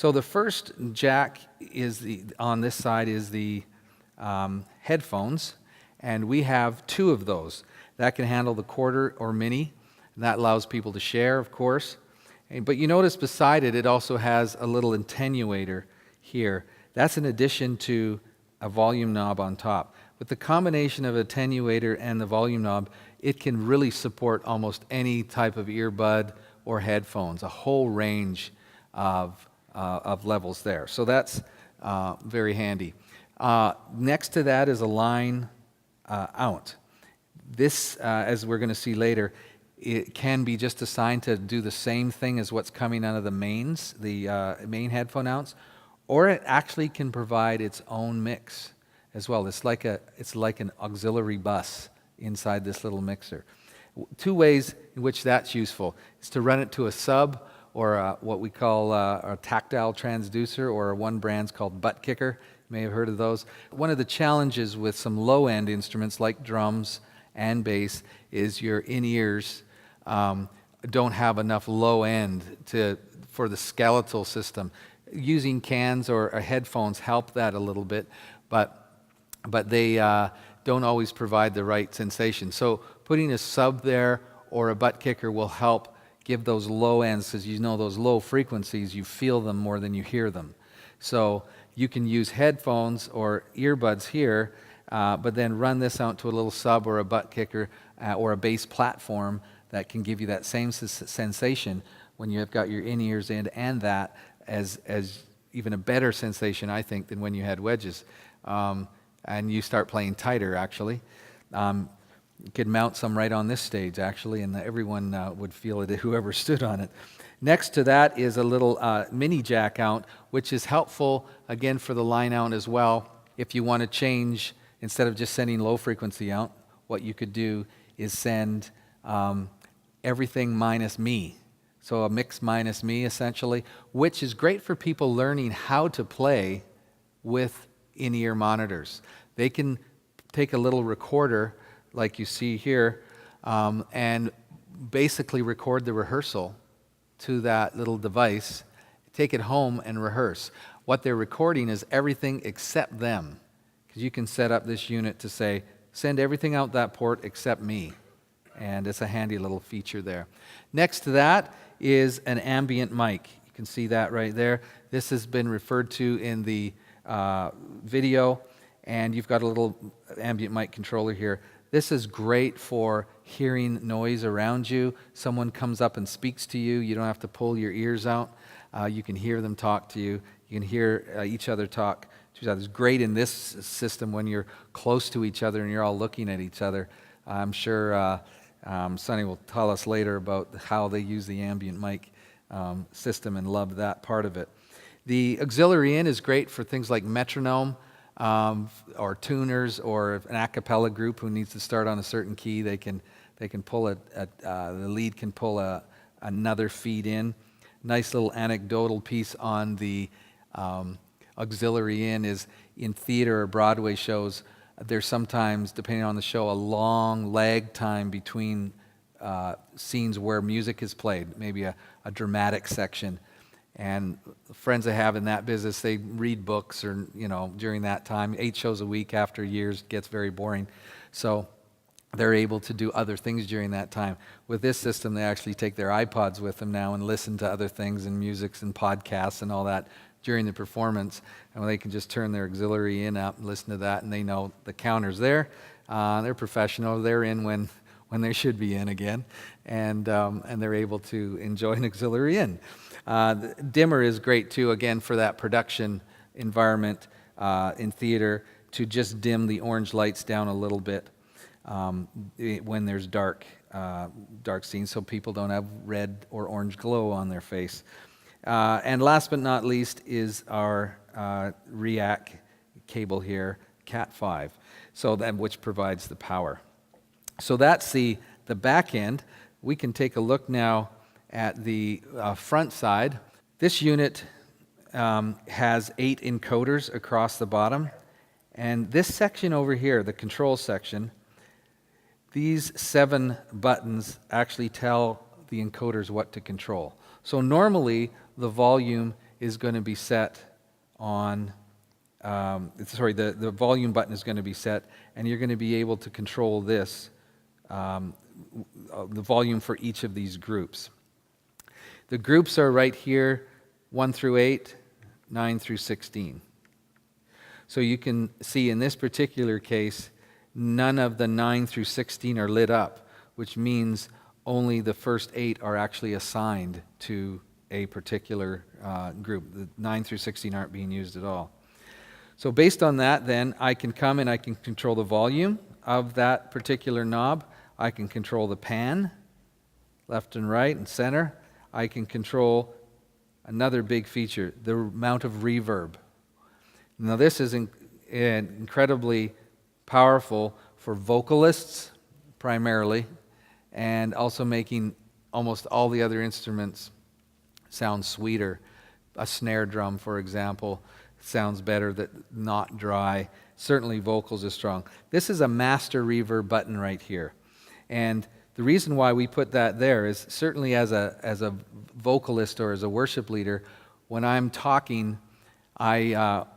So the first jack on this side is the headphones, and we have two of those. That can handle the quarter or mini, and that allows people to share, of course. But you notice beside it, it also has a little attenuator here. That's in addition to a volume knob on top. With the combination of attenuator and the volume knob, it can really support almost any type of earbud or headphones, a whole range of levels there. So that's very handy. Next to that is a line out. This, as we're going to see later, it can be just assigned to do the same thing as what's coming out of the mains, the main headphone outs, or it actually can provide its own mix as well. It's like an auxiliary bus inside this little mixer. Two ways in which that's useful is to run it to a sub, or what we call a tactile transducer, or one brand's called butt kicker. You may have heard of those. One of the challenges with some low-end instruments like drums and bass is your in-ears don't have enough low end for the skeletal system. Using cans or headphones help that a little bit, but they don't always provide the right sensation. So putting a sub there or a butt kicker will help give those low ends, because you know those low frequencies, you feel them more than you hear them. So you can use headphones or earbuds here, but then run this out to a little sub or a butt kicker or a bass platform that can give you that same sensation when you have got your in-ears in, and that as even a better sensation, I think, than when you had wedges. And you start playing tighter, actually. You could mount some right on this stage, actually, and everyone would feel it, whoever stood on it. Next to that is a little mini jack out, which is helpful, again, for the line out as well. If you want to change, instead of just sending low frequency out, what you could do is send everything minus me. So a mix minus me, essentially, which is great for people learning how to play with in-ear monitors. They can take a little recorder, like you see here, and basically record the rehearsal to that little device, take it home and rehearse. What they're recording is everything except them, because you can set up this unit to say, send everything out that port except me, and it's a handy little feature there. Next to that is an ambient mic. You can see that right there. This has been referred to in the video, and you've got a little ambient mic controller here. This is great for hearing noise around you. Someone comes up and speaks to you. You don't have to pull your ears out. You can hear them talk to you. You can hear each other talk to each other. It's great in this system when you're close to each other and you're all looking at each other. I'm sure Sonny will tell us later about how they use the ambient mic system and love that part of it. The auxiliary in is great for things like metronome or tuners, or an a cappella group who needs to start on a certain key. They can pull the lead can pull another feed in. Nice little anecdotal piece on the auxiliary in is in theater or Broadway shows. There's sometimes, depending on the show, a long lag time between scenes where music is played, maybe a dramatic section. And friends I have in that business, they read books, or during that time. 8 shows a week after years gets very boring, so they're able to do other things during that time. With this system, they actually take their iPods with them now and listen to other things and musics and podcasts and all that during the performance, and they can just turn their auxiliary in up and listen to that, and they know the counter's there. They're professional. They're in when they should be in again, and they're able to enjoy an auxiliary in. The dimmer is great too, again, for that production environment in theater, to just dim the orange lights down a little bit when there's dark scenes, so people don't have red or orange glow on their face. And last but not least is our REAC cable here, Cat5, so that which provides the power. So that's the back end. We can take a look now at the front side. This unit has 8 encoders across the bottom, and this section over here, the control section, these 7 buttons actually tell the encoders what to control. So normally the volume is going to be set on, the volume button is going to be set, and you're going to be able to control this, the volume for each of these groups. The groups are right here, 1 through 8, 9 through 16. So you can see in this particular case, none of the 9 through 16 are lit up, which means only the first 8 are actually assigned to a particular group. The 9 through 16 aren't being used at all. So based on that, then, I can come and I can control the volume of that particular knob. I can control the pan, left and right and center. I can control another big feature, the amount of reverb. Now this is incredibly powerful for vocalists primarily, and also making almost all the other instruments sound sweeter. A snare drum, for example, sounds better, not dry. Certainly vocals is strong. This is a master reverb button right here. And the reason why we put that there is certainly as a vocalist or as a worship leader, when I'm talking to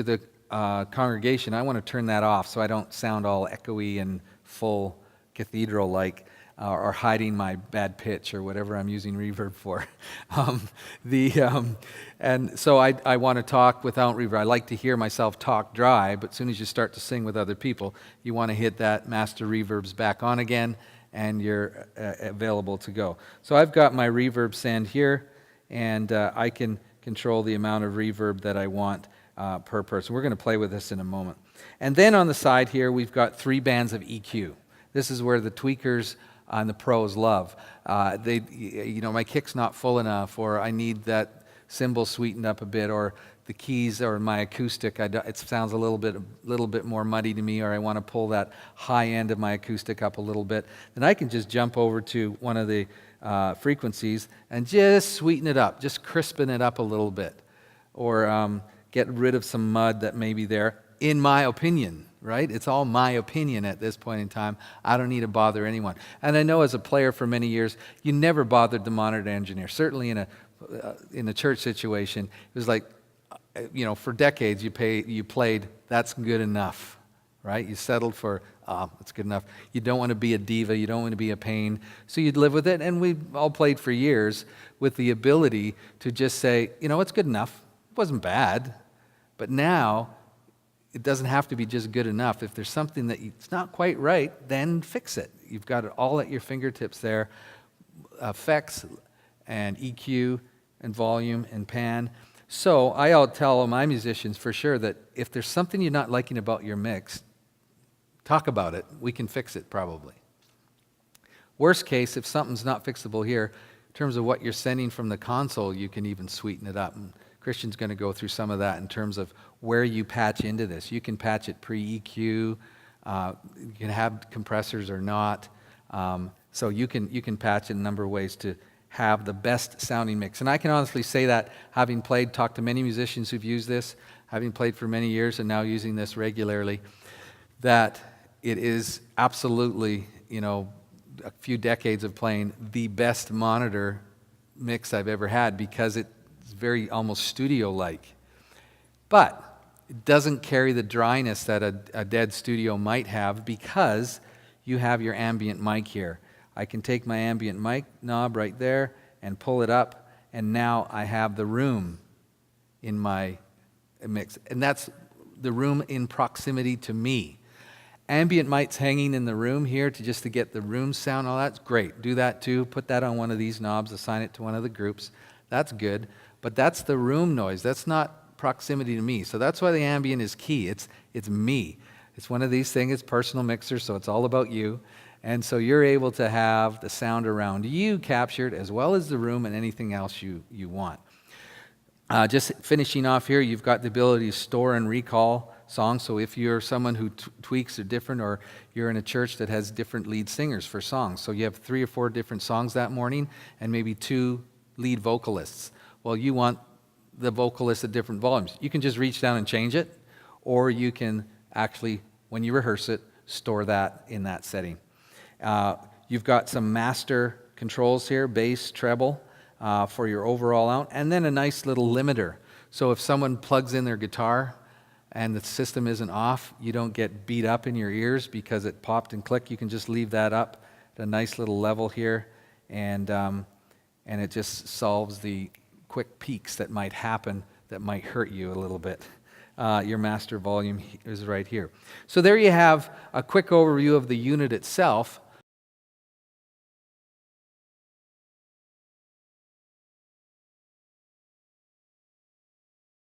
the congregation, I want to turn that off so I don't sound all echoey and full cathedral-like, or hiding my bad pitch or whatever I'm using reverb for. And so I want to talk without reverb. I like to hear myself talk dry, but as soon as you start to sing with other people, you want to hit that master reverbs back on again, and you're available to go. So I've got my reverb send here, and I can control the amount of reverb that I want per person. We're going to play with this in a moment. And then on the side here, we've got 3 bands of EQ. This is where the tweakers and the pros love. My kick's not full enough, or I need that cymbal sweetened up a bit, or the keys or my acoustic, it sounds a little bit more muddy to me, or I want to pull that high end of my acoustic up a little bit. Then I can just jump over to one of the frequencies and just sweeten it up, just crispen it up a little bit, or get rid of some mud that may be there, in my opinion, right? It's all my opinion at this point in time. I don't need to bother anyone. And I know as a player for many years, you never bothered the monitor engineer. Certainly in a church situation, it was like, for decades you played, that's good enough, right? You settled for, that's good enough. You don't want to be a diva. You don't want to be a pain. So you'd live with it. And we all played for years with the ability to just say, it's good enough. It wasn't bad. But now, it doesn't have to be just good enough. If there's something it's not quite right, then fix it. You've got it all at your fingertips there. Effects and EQ and volume and pan. So I'll tell my musicians for sure that if there's something you're not liking about your mix, talk about it. We can fix it probably. Worst case, if something's not fixable here, in terms of what you're sending from the console, you can even sweeten it up. And Christian's going to go through some of that in terms of where you patch into this. You can patch it pre-EQ. You can have compressors or not. So you can patch it in a number of ways to have the best sounding mix. And I can honestly say that, having talked to many musicians who've used this, having played for many years and now using this regularly, that it is absolutely, a few decades of playing, the best monitor mix I've ever had, because it's very almost studio-like. But it doesn't carry the dryness that a dead studio might have, because you have your ambient mic here. I can take my ambient mic knob right there and pull it up, and now I have the room in my mix. And that's the room in proximity to me. Ambient mic's hanging in the room here to get the room sound. Oh, that's great. Do that too. Put that on one of these knobs, assign it to one of the groups. That's good. But that's the room noise. That's not proximity to me. So that's why the ambient is key. It's me. It's one of these things. It's personal mixer, so it's all about you. And so you're able to have the sound around you captured, as well as the room and anything else you want. Just finishing off here, you've got the ability to store and recall songs. So if you're someone who tweaks are different, or you're in a church that has different lead singers for songs, so you have 3 or 4 different songs that morning and maybe 2 lead vocalists. Well, you want the vocalists at different volumes. You can just reach down and change it, or you can actually, when you rehearse it, store that in that setting. You've got some master controls here, bass, treble. for your overall out, and then a nice little limiter. So if someone plugs in their guitar and the system isn't off, you don't get beat up in your ears because it popped and clicked. You can just leave that up at a nice little level here, and it just solves the quick peaks that might happen that might hurt you a little bit. Your master volume is right here. So there you have a quick overview of the unit itself.